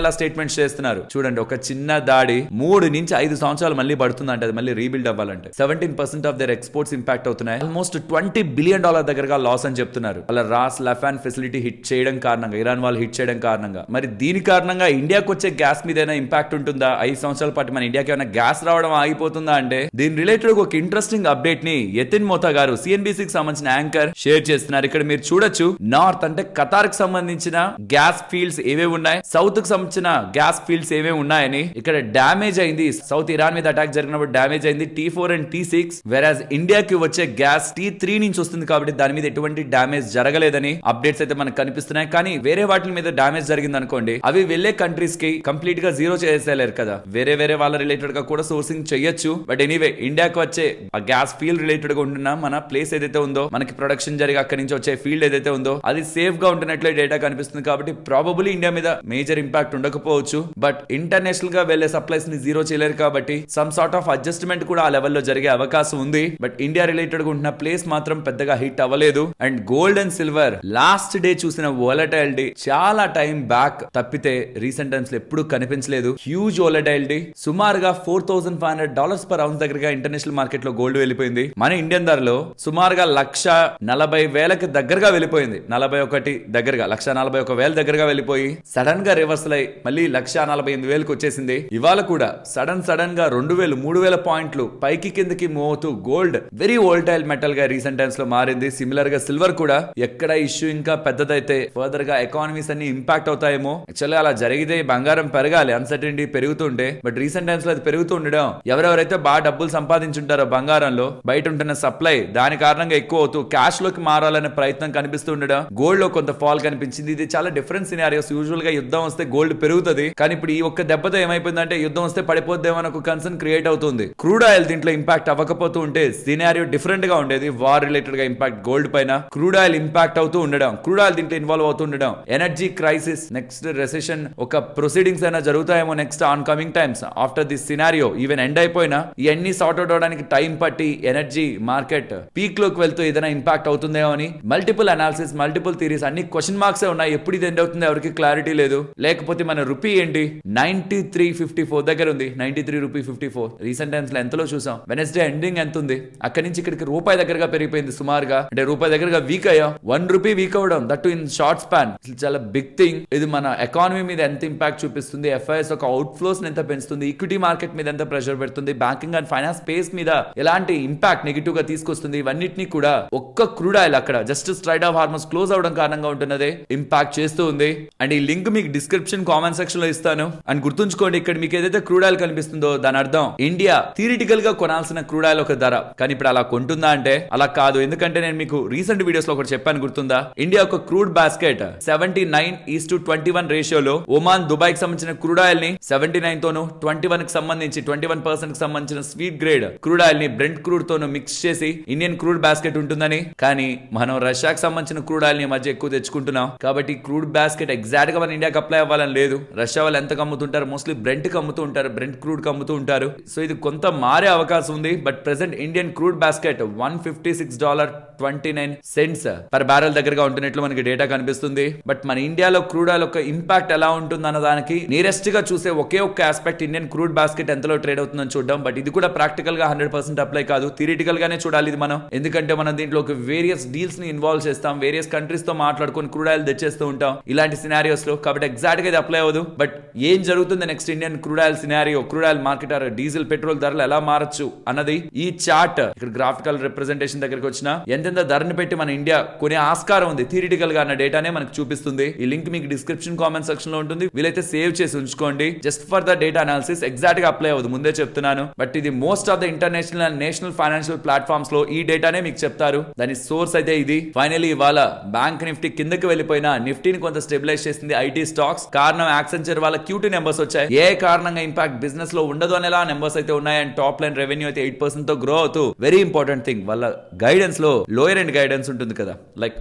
ఎలా స్టేట్మెంట్స్ చేస్తున్నారు చూడండి. ఒక చిన్న దాడి 3 నుంచి 5 సంవత్సరాలు మళ్ళీ పడుతుందంట అది మళ్ళీ రీబిల్డ్ అవ్వాలంటే. 17% ఆఫ్ దేర్ ఎక్స్పోర్ట్స్ ఇంపాక్ట్ అవుతున్నాయి. ఆల్మోస్ట్ $20 బిలియన్ దగ్గరగా లాస్ అని చెప్తున్నారు. అలా రాస్ లఫాన్ ఫెసిలిటీ హిట్ చేయడం కారణంగా, ఇరాన్ వాళ్ళు హిట్ చేయడం కారణంగా. మరి దీని కారణంగా ఇండియాకి వచ్చే గ్యాస్ మీద ఏమైనా ఇంపాక్ట్ ఉంటుందా? 5 సంవత్సరాల పాటు మన ఇండియాకి ఏమైనా గ్యాస్ రావడం ఆగిపోతుందా అంటే, దీని రిలేటెడ్ ఒక ఇంట్రెస్టింగ్ అప్డేట్ ని యతిన్ మోతా గారు సిఎన్బిసికి సంబంధించిన యాంకర్ షేర్ చేస్తున్నారు. ఇక్కడ మీరు చూడొచ్చు, నార్త్ అంటే ఖతార్ కి సంబంధించిన గ్యాస్ ఫీల్డ్స్ ఏవే ఉన్నాయి, సౌత్ కి సంబంధించిన గ్యాస్ ఫీల్డ్స్ ఏవే ఉన్నాయని. ఇక్కడ డ్యామేజ్ అయింది, సౌత్ ఇరాన్ మీద అటాక్ జరిగినప్పుడు డ్యామేజ్ అయింది T4 అండ్ T6, వెరాజ్ ఇండియాకి వచ్చే గ్యాస్ T3 నుంచి వస్తుంది కాబట్టి దాని మీద ఎటువంటి డ్యామేజ్ జరగలేదని అప్డేట్స్ అయితే మనకు కనిపిస్తున్నాయి. కానీ వేరే వాటి మీద డ్యామేజ్ జరిగింది అనుకోండి, అవి వెళ్లే కంట్రీస్ కి కంప్లీట్ గా జీరో చేసేయలేరు కదా, వేరే వాళ్ళ రిలేటెడ్ గా కూడా సోర్సింగ్ చేయొచ్చు. బట్ ఎనీవే, ఇండియాకి వచ్చే ఆ గ్యాస్ ఫీల్డ్ రిలేటెడ్ గా ఉంటున్న మన ప్లేస్ ఏదైతే ఉందో, మనకి ప్రొడక్షన్ జరిగి అక్కడి నుంచి వచ్చే ఫీల్డ్ ఏదైతే ఉందో అది సేఫ్ గా ఉంటున్నట్లే డేటా కనిపిస్తుంది. కాబట్టి ప్రాబబుల్లీ ఇండియా మీద మేజర్ ఇంపాక్ట్ ఉండకపోవచ్చు. బట్ ఇంటర్నేషనల్ గా వెళ్లే సప్లైస్ ని జీరో చేయలేరు కాబట్టి సమ్ సార్ట్ ఆఫ్ అడ్జస్ట్మెంట్ కూడా ఆ లెవెల్లో జరిగే అవకాశం ఉంది. బట్ ఇండియా రిలేటెడ్ గా ఉంటున్న ప్లేస్ మాత్రం పెద్దగా హిట్ అవ్వలేదు. And gold and silver last day చూసిన వోలటైలిటీ చాలా టైం బ్యాక్ తప్పితే రీసెంట్ టైమ్స్ లో ఎప్పుడు కనిపించలేదు. హ్యూజ్ వోలటైలిటీ, సుమారుగా $4,500 per ounce దగ్గరగా ఇంటర్నేషనల్ మార్కెట్ లో గోల్డ్ వెళ్ళిపోయింది. మన ఇండియన్ ధరలో సుమారుగా 1,40,000 దగ్గరగా వెళ్ళిపోయింది. 41 దగ్గరగా 1,41,000 దగ్గరగా వెళ్ళిపోయి సడన్ గా రివర్సల్ అయి మళ్ళీ 1,48,000 వచ్చేసింది. ఇవాళ కూడా సడన్ గా 2,000, 3,000 పాయింట్లు పైకి కిందకి మూవ్ అవుతూ గోల్డ్ వెరీ వోల్టైల్ మెటల్ గా రీసెంట్ టైమ్స్ లో మారింది. సిమిలర్ గా సిల్వర్ కూడా ఎక్కడ ఇష్యూ ఇంకా పెద్దదైతే ఫర్దర్ గా ఎకానమీస్ అన్ని ఇంపాక్ట్ అవుతాయేమో. యాక్చువల్లీ అలా జరిగితే బంగారం పెరగాలి, అన్సర్టనిటీ పెరుగుతుంటే. బట్ రీసెంట్ టైమ్స్ లో అది పెరుగుతూ ఉండడం, ఎవరెవరైతే బాగా డబ్బులు సంపాదించుంటారో బంగారంలో, బయట ఉంటున్న సప్లై దాని కారణంగా ఎక్కువ అవుతూ క్యాష్ లోకి మారాలనే ప్రయత్నం కనిపిస్తూ ఉండడం, గోల్డ్ లో కొంత ఫాల్ కనిపించింది. ఇది చాలా డిఫరెంట్ సినారియోస్. యూజువల్ గా యుద్ధం వస్తే గోల్డ్ పెరుగుతుంది, కానీ ఇప్పుడు ఈ ఒక్క దెబ్బతో ఏమైపోయిందంటే యుద్ధం వస్తే పడిపోద్దేమో అని ఒక కన్సర్న్ క్రియేట్ అవుతుంది. క్రూడ్ ఆయిల్ దీంట్లో ఇంపాక్ట్ అవ్వకపోతూ ఉంటే సినారియో డిఫరెంట్ గా ఉండేది. వార్ రిలేటెడ్ గా ఇంపాక్ట్ గోల్డ్ పైన, క్రూడ్ ఆయిల్ ఇంపాక్ట్ అవుతూ ఉండడం, క్రూడ్ ఆయిల్ దీంట్లో ఇన్వాల్వ్ అవుతూ ఉండడం, ఎనర్జీ క్రైసిస్, నెక్స్ట్ రెసెషన్ ఒక ప్రొసీడింగ్స్ అయినా జరుగుతాయేమో next on coming times after this scenario. Even end అయిపోయినా ఇవన్నీ సార్ట్ అవుట్ అవడానికి టైం పట్టి ఎనర్జీ మార్కెట్ పీక్ లోకి వెళ్తూ ఏదైనా ఇంపాక్ట్ అవుతుందేమో అని మల్టిపుల్ అనాలిసిస్, మల్టిపుల్ థియరీస్, అన్ని క్వశ్చన్ మార్క్స్ ఉన్నాయి. ఎప్పుడు ఇది ఎండ్ అవుతుందో ఎవరికి క్లారిటీ లేదు. లేకపోతే మన రూపీ ఏంటి 93.54 దగ్గర ఉంది, 93.54 రీసెంట్ టైమ్స్ లో ఎంతలో చూసాం. వెనస్డే ఎండింగ్ ఎంత ఉంది, అక్కడి నుంచి ఇక్కడికి రూపాయి దగ్గరగా పెరిగిపోయింది సుమారుగా. అంటే రూపాయి దగ్గరగా వీక్ అయ్యా, ₹1 వీక్ అవ్వడం, దట్ ఇన్ షార్ట్ స్పాన్, చాలా బిగ్ థింగ్. ఇది మన ఎకానమీ మీద ఎంత ఇంపాక్ట్ చూపిస్తుంది, ఎఫ్ఐఎస్ ఒక అవుట్ ఫ్లోస్ ఎంత పెంచుతుంది, ఈక్విటీ మార్కెట్ మీద ఎంత ప్రెషర్ పెడుతుంది, బ్యాంకింగ్ అండ్ ఫైనాన్స్ స్పేస్ మీద ఎలాంటి ఇంపాక్ట్ నెగిటివ్ గా తీసుకొస్తుంది, ఇవన్నిటిని కూడా ఒక్క క్రూడ్ ఆయిల్ అక్కడ just straight of of Hormuz close అవడం కారణంగా ఉంటున్నదే ఇంపాక్ట్ చేస్తూ ఉంది. అండ్ ఈ లింక్ మీకు డిస్క్రిప్షన్ కామెంట్ సెక్షన్ లో ఇస్తాను. అండ్ గుర్తుంచుకోండి, ఇక్కడ మీకు ఏదైతే క్రూడ్ ఆయిల్ కనిపిస్తుందో దాని అర్థం ఇండియా థియరిటికల్ గా కొనాల్సిన క్రూడ్ ఆయిల్ ఒక ధర, కానీ ఇప్పుడు అలా కొంటుందా అంటే అలా కాదు. ఎందుకంటే నేను మీకు రీసెంట్ వీడియోస్ లో ఒకటి చెప్పాను, గుర్తుందా? ఇండియా ఒక క్రూడ్ బాస్కెట్ 79:21 రేషియోలో ఒమాన్, దుబాయ్ కి సంబంధించిన క్రూడ్ ఆయిల్ ని 79 తోను 21 కి సంబంధించి 21% కి సంబంధించిన స్వీట్ గ్రేడ్ క్రూడ్ ఆయిల్ ని బ్రెంట్ క్రూడ్ తోను మిక్స్ చేసి ఇండియన్ క్రూడ్ బాస్కెట్ ఉంటుందని. కానీ మనం రష్యాకి సంబంధించిన క్రూడ్ ఆయిల్ ని మధ్య ఎక్కువ తెచ్చుకుంటున్నాం. కాబట్టి క్రూడ్ బాస్కెట్ ఎగ్జాక్ట్ గా మన ఇండియాకి అప్లై అవ్వాలని లేదు. రష్యా వాళ్ళు ఎంత కమ్ముతుంటారు? మోస్ట్లీ బ్రెంట్ కి అమ్ముతూ ఉంటారు, బ్రెంట్ క్రూడ్ కి అమ్ముతూ ఉంటారు. సో ఇది కొంత మారే అవకాశం ఉంది. But present Indian crude basket $156.29 per barrel దగ్గరగా ఉంటున్నట్లు మనకి డేటా కనిపిస్తుంది. బట్ మన ఇండియాలో క్రూడ్ ఆయిల్ యొక్క ఇంపాక్ట్ ఎలా ఉంటుంది అన్న దానికి నియరెస్ట్ గా చూసే ఒకే ఒక్క ఆస్పెక్ట్ ఇండియన్ క్రూడ్ బాస్కెట్ ఎంతలో ట్రేడ్ అవుతుందని చూడడం. బట్ ఇది కూడా ప్రాక్టికల్ గా 100% అప్లై కాదు, థియరిటికల్ గానే చూడాలి ఇది మనం. ఎందుకంటే మనం దీంట్లో వేరియస్ డీల్స్ ని ఇన్వాల్వ్ చేస్తాం, వేరియస్ కంట్రీస్ తో మాట్లాడుకొని క్రూడ్ ఆయిల్ తెచ్చేస్తూ ఉంటాం ఇలాంటి సినారియోస్ లో. కాబట్టి ఎగ్జాక్ట్ గా ఇది అప్లై అవ్వదు. బట్ ఏం జరుగుతుంది next Indian crude oil scenario, crude oil market, diesel, petrol ధరలు ఎలా మారచ్చు అన్నది ఈ చార్ట్ ఇక్కడ గ్రాఫికల్ రిప్రజెంటేషన్ దగ్గరికి వచ్చిన ఎంతెంత ధరని పెట్టి మన ఇండియా కొనే ఆస్కారం ఉంది థియరిటికల్ గా అన్న డేటానే మనకు చూపిస్తుంది. ఈ లింక్ మీకు డిస్క్రిప్షన్ కామెంట్ సెక్షన్ లో ఉంటుంది, వీలైతే సేవ్ చేసి ఉంచుకోండి. Just for the data analysis, exact గా అప్లై అవ్వదు, ముందే చెప్తున్నాను. బట్ ఇది most of the international and national financial platforms లో ఈ డేటానే మీకు చెప్తారు. దాని సోర్స్ అయితే ఇది. ఫైనలీ ఇవాళ బ్యాంక్ నిఫ్టీ కిందకి వెళ్ళిపోయినా నిఫ్టీని కొంత స్టెబిలైజ్ చేసింది ఐటీ స్టాక్స్. కారణం యాక్సెంచర్ వాళ్ళ Q2 నెంబర్స్ వచ్చాయి. ఏ కారణంగా ఇంపాక్ట్ బిజినెస్ లో ఉండదు అనేలా నెంబర్స్ అయితే ఉన్నాయి. అండ్ టాప్ లైన్ రెవెన్యూ అయితే 8% తో గ్రో అవుతూ, వెరీ ఇంపార్టెంట్ థింగ్, వాళ్ళ గైడెన్స్ లో లోయర్ ఎండ్ గైడెన్స్ ఉంటుంది కదా, లైక్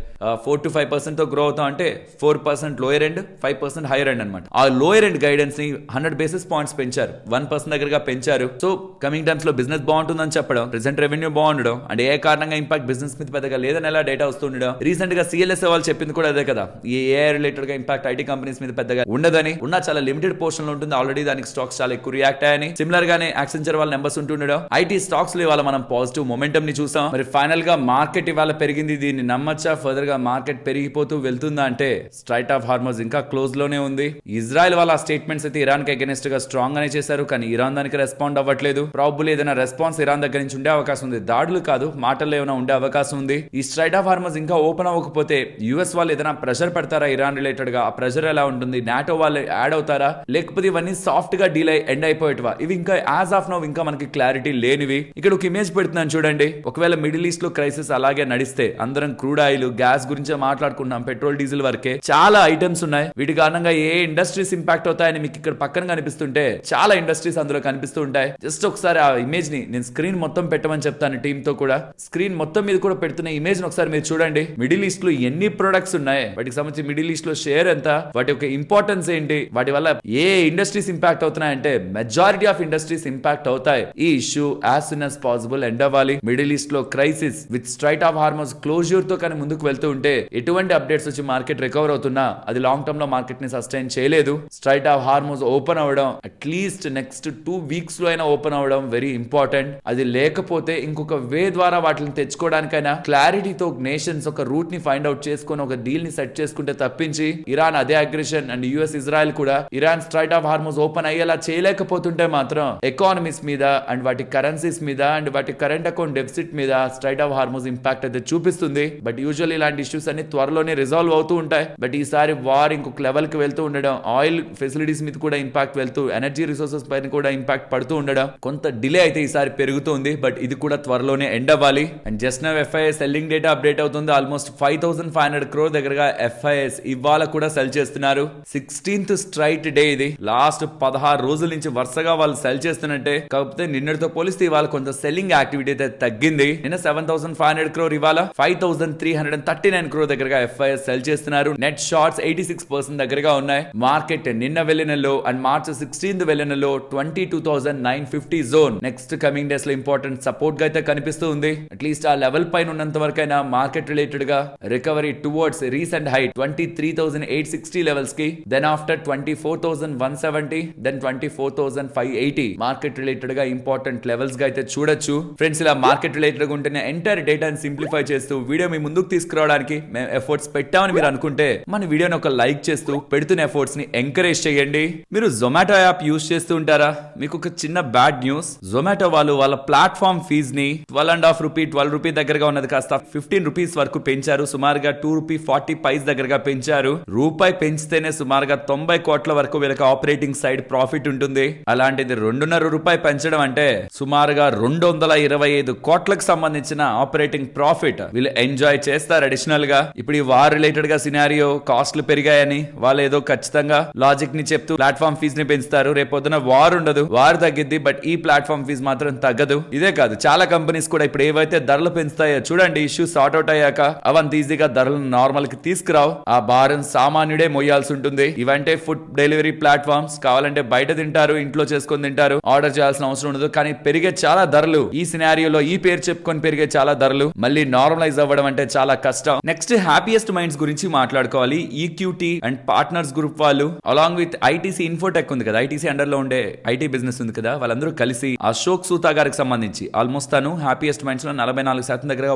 4 to 5% తో గ్రో అవుతాం అంటే 4% లోయర్ ఎండ్, 5% హైయర్ ఎండ్ అనమాట. ఆ లోయర్ ఎండ్ గైడెన్స్ ని 100 బేసిస్ పాయింట్స్ పెంచారు, 1% దగ్గరగా పెంచారు. సో కమింగ్ టైమ్స్ లో బిజినెస్ బాగుంటుందని చెప్పడం, ప్రెసెంట్ రెవెన్యూ బాగుండడం, అండ్ ఏ కారణంగా ఇంపాక్ట్ బిజినెస్ మీద పెద్దగా లేదని ఎలా డేటా వస్తుండడం. రీసెంట్ గా CLSA వాళ్ళు చెప్పింది కూడా అదే కదా, ఈ AI రిలేటెడ్ గా ఇంపాక్ట్ ఐటీ కంపెనీస్ మీద పెద్దగా ఉండదని, ఉన్న చాలా లిమిటెడ్ పోర్షన్ లో ఉంటుంది. ఆల్రెడీ దానికి స్టాక్స్ చాలా ఎక్కువ రియాక్ట్ అయ్యాయని. సిమిలర్ గానే యాక్సెంచర్ వాళ్ళ నెంబర్స్ ఉంటుండడం. ఐటీ స్టాక్స్ లో ఇవాళ మనం పాజిటివ్ మొమెంటం ని చూసాం. మరి ఫైనల్ గా మార్కెట్ ఇవాళ పెరిగింది. దీన్ని నమ్మచ్చా? ఫర్దర్ గా మార్కెట్ పెరిగిపోతూ వెళ్తుందా అంటే స్ట్రైట్ ఆఫ్ హార్మోస్ ఇంకా క్లోజ్ లోనే ఉంది. ఇజ్రాయెల్ వాళ్ళ స్టేట్మెంట్స్ అయితే ఇరాన్ కి అగైనెస్ట్ గా స్ట్రాంగ్ గానే చేశారు, కానీ ఇరాన్ దానికి రెస్పాండ్ అవ్వట్లేదు. ప్రాబబ్లీ ఏదైనా రెస్పాన్స్ ఇరాన్ దగ్గర నుంచి ఉండే అవకాశం ఉంది, దాడులు కాదు మాటల్లో ఏమైనా ఉండే అవకాశం ఉంది. ఈ స్ట్రైట్ ఆఫ్ హార్మోస్ ఇంకా ఓపెన్ అవ్వకపోతే యుఎస్ వాళ్ళు ఏదైనా ప్రెషర్ పెడతారా ఇరాన్ రిలేటెడ్ గా? ఆ ప్రెషర్ ఎలా ఉంటుంది? నాటో వాళ్ళు యాడ్ అవుతారా, లేకపోతే ఇవన్నీ సాఫ్ట్ గా డీల్ ఎండ్ అయిపోయేటివా? ఇవి ఇంకా యాజ్ ఆఫ్ నౌ ఇంకా మనకి క్లారిటీ లేనివి. ఇక్కడ ఒక ఇమేజ్ పెడుతున్నాను చూడండి. ఒకవేళ మిడిల్ ఈస్ట్ లో క్రైసిస్ అలాగే నడిస్తే అందరం క్రూడ్ ఆయిల్, గ్యాస్ గురించే మాట్లాడుకుంటాం, పెట్రోల్ డీజిల్ వరకే చాలా ఐటమ్స్ ఉన్నాయి. వీటి కారణంగా ఏ ఇండస్ట్రీస్ ఇంపాక్ట్ అవుతాయని మీకు ఇక్కడ పక్కన కనిపిస్తుంటే చాలా ఇండస్ట్రీస్ అందులో కనిపిస్తూ ఉంటాయి. జస్ట్ ఒకసారి ఆ ఇమేజ్ ని నేను స్క్రీన్ మొత్తం పెట్టమని చెప్తాను టీమ్ తో కూడా. స్క్రీన్ మొత్తం మీద కూడా పెడుతున్న ఇమేజ్ ని ఒకసారి మీరు చూడండి. మిడిల్ ఈస్ట్ లో ఎన్ని ప్రొడక్ట్స్ ఉన్నాయి, వాటికి సంబంధించి మిడిల్ ఈస్ట్ లో షేర్ ఎంత, వాటి యొక్క ఇంపార్టెన్స్ ఏంటి, వాటి వల్ల ఏ ఇండస్ట్రీస్ ఇంపాక్ట్ అవుతున్నాయంటే మెజారిటీ ఆఫ్ ఇండస్ట్రీస్ ఇంపాక్ట్ అవుతాయి. ఈ issue as soon as possible end అవ్వాలి. మిడిల్ ఈస్ట్ లో crisis with strait of Hormuz closure తో కానీ ముందుకు వెళ్తూ ఉంటే ఎటువంటి అప్డేట్స్ వచ్చి మార్కెట్ రికవర్ అవుతున్నా అది లాంగ్ టర్మ్ లో మార్కెట్ ని సస్టైన్ చేయలేదు. స్ట్రైట్ ఆఫ్ హార్మోస్ ఓపెన్ అవ్వడం అట్లీస్ట్ నెక్స్ట్ 2 వీక్స్ లో అయినా ఓపెన్ అవ్వడం వెరీ ఇంపార్టెంట్. అది లేకపోతే ఇంకొక వే ద్వారా వాటిని తెచ్చుకోవడానికైనా క్లారిటీతో నేషన్స్ ఒక రూట్ ని ఫైండ్ అవుట్ చేసుకొని ఒక డీల్ ని సెట్ చేసుకుంటే తప్పించి ఇరాన్ అదే అగ్రెషన్ అండ్ యుఎస్ ఇజ్రాయెల్ కూడా ఇరాన్ స్ట్రైట్ ఆఫ్ హార్మోస్ ఓపెన్ అయ్యేలా చేయలేకపోతుంటే మాత్రం ఎకానమీస్ మీద అండ్ వాటి కరెన్సీస్ మీద అండ్ వాటి కరెంట్ అకౌంట్ డెఫిసిట్ మీద స్ట్రైట్ ఆఫ్ హార్మోస్ ఇంపాక్ట్ అయితే చూపిస్తుంది. బట్ యూజువల్ ఇలాంటి ఇష్యూస్ అన్ని త్వరలోనే రిజాల్వ్ అవుతూ ఉంటాయి. బట్ ఈసారి వార్ ఇంకొక లెవెల్ కి వెళ్తూ ఉండడం, ఆయిల్ ఫెసిలిటీస్ మీద కూడా ఇంపాక్ట్ వెళ్తూ, ఎనర్జీ రిసోర్సెస్ పైన కూడా ఇంపాక్ట్ పడుతూ ఉండడం, కొంత డిలే అయితే ఈసారి పెరుగుతుంది. బట్ ఇది కూడా త్వరలోనే ఎండ్ అవ్వాలి. And just now FIS selling data update అవుతుంది. ఆల్మోస్ట్ 5,500 crore దగ్గరగా FIS ఇవాళ కూడా సెల్ చేస్తున్నారు. 16th స్ట్రైట్ డే ఇది. లాస్ట్ 16 రోజుల నుంచి వరుసగా వాళ్ళు సెల్ చేస్తున్నట్టే. కాకపోతే నిన్నటితో పోలిస్తే ఇవాళ కొంత సెల్లింగ్ యాక్టివిటీ అయితే తగ్గింది. నిన్న 7,500 crore, ఇవాళ 5,339 crore దగ్గరగా FIS సెల్ చేస్తున్నారు. నెట్ షార్ట్స్ 86% దగ్గరగా ఉన్నాయి. మార్కెట్ నిన్న వెళ్ళిన లో అండ్ మార్చ్ 16th వెళ్ళిన లో 22,950 జోన్ నెక్స్ట్ కమింగ్ డేస్ లో ఇంపార్టెంట్ సపోర్ట్ గా అయితే కనిపిస్తూ ఉంది. అట్లీస్ట్ ఆ లెవెల్ పైన ఉన్నంత వరకైనా మార్కెట్ రిలేటెడ్ గా recovery towards recent high 23,860 levels కి, then after 24,170, then 24,580 market related గా ఇంపార్టెంట్ లెవెల్స్ గా అయితే చూడొచ్చు. ఫ్రెండ్స్, ఇలా మార్కెట్ రిలేటెడ్ గా ఉంటేనే ఎంటైర్ డేటాని సింప్లిఫై చేస్తూ వీడియో మీ ముందుకు తీసుకురావడానికి మేము ఎఫర్ట్స్ పెట్టామని మీరు అనుకుంటే మన వీడియోని ఒక లైక్ చేస్తూ పెడుతున్న ఎఫర్ట్స్ ని ఎంకరేజ్ చేయండి. మీరు జొమాటో యాప్ యూస్ చేస్తూ ఉంటారా? మీకు ఒక చిన్న బ్యాడ్ న్యూస్. జొమాటో వాళ్ళు వాళ్ళ ప్లాట్ఫామ్ ఫీజ్ ని 12.5 రూపీ, 12 రూపీ దగ్గరగా ఉన్నది కాస్త 15 రూపీస్ వరకు పే పెంచారు. సుమారుగా ₹2.40 దగ్గరగా పెంచారు. రూపాయి పెంచితేనే సుమారుగా 90 కోట్ల వరకు వీళ్ళకి ఆపరేటింగ్ సైడ్ ప్రాఫిట్ ఉంటుంది. అలాంటిది ₹2.5 పెంచడం అంటే సుమారుగా 225 కోట్లకు సంబంధించిన ఆపరేటింగ్ ప్రాఫిట్ వీళ్ళు ఎంజాయ్ చేస్తారు అడిషనల్ గా. ఇప్పుడు ఈ వార్ రిలేటెడ్ గా సినారియో కాస్ట్లు పెరిగాయని వాళ్ళు ఏదో ఖచ్చితంగా లాజిక్ ని చెప్తూ ప్లాట్ఫామ్ ఫీజ్ ని పెంచుతారు. రేపొద్దున వార్ ఉండదు, వార్ తగ్గిద్ది, బట్ ఈ ప్లాట్ఫామ్ ఫీజ్ మాత్రం తగ్గదు. ఇదే కాదు, చాలా కంపెనీస్ కూడా ఇప్పుడు ఏవైతే ధరలు పెంచుతాయో చూడండి, ఇష్యూ సార్ట్ అవుట్ అయ్యాక అవంత ఈజీగా ధరలను నార్మల్ కి తీసుకురావు. ఆ భారం సామాన్యుడే మోయాల్సి ఉంటుంది. ఇవంటే ఫుడ్ డెలివరీ ప్లాట్ఫామ్స్, కావాలంటే బయట తింటారు, ఇంట్లో చేసుకొని తింటారు, ఆర్డర్ చేయాల్సిన అవసరం ఉండదు. కానీ పెరిగే చాలా ధరలు ఈ సినారియోలో ఈ పేరు చెప్పుకొని పెరిగే చాలా ధరలు మళ్ళీ నార్మలైజ్ అవ్వడం అంటే చాలా కష్టం. నెక్స్ట్ హ్యాపీయెస్ట్ మైండ్స్ గురించి మాట్లాడుకోవాలి. ఈక్యూటీ అండ్ పార్ట్నర్స్ గ్రూప్ వాళ్ళు అలాంగ్ విత్ ఐటీసీ ఇన్ఫోటెక్ ఉంది కదా, ఐటీసీ అండర్ లో ఉండే ఐటీ బిజినెస్ ఉంది కదా, వాళ్ళందరూ కలిసి అశోక్ సూతా గారికి సంబంధించి ఆల్మోస్ట్ తను హ్యాపీయెస్ట్ మైండ్స్ లో 44% దగ్గర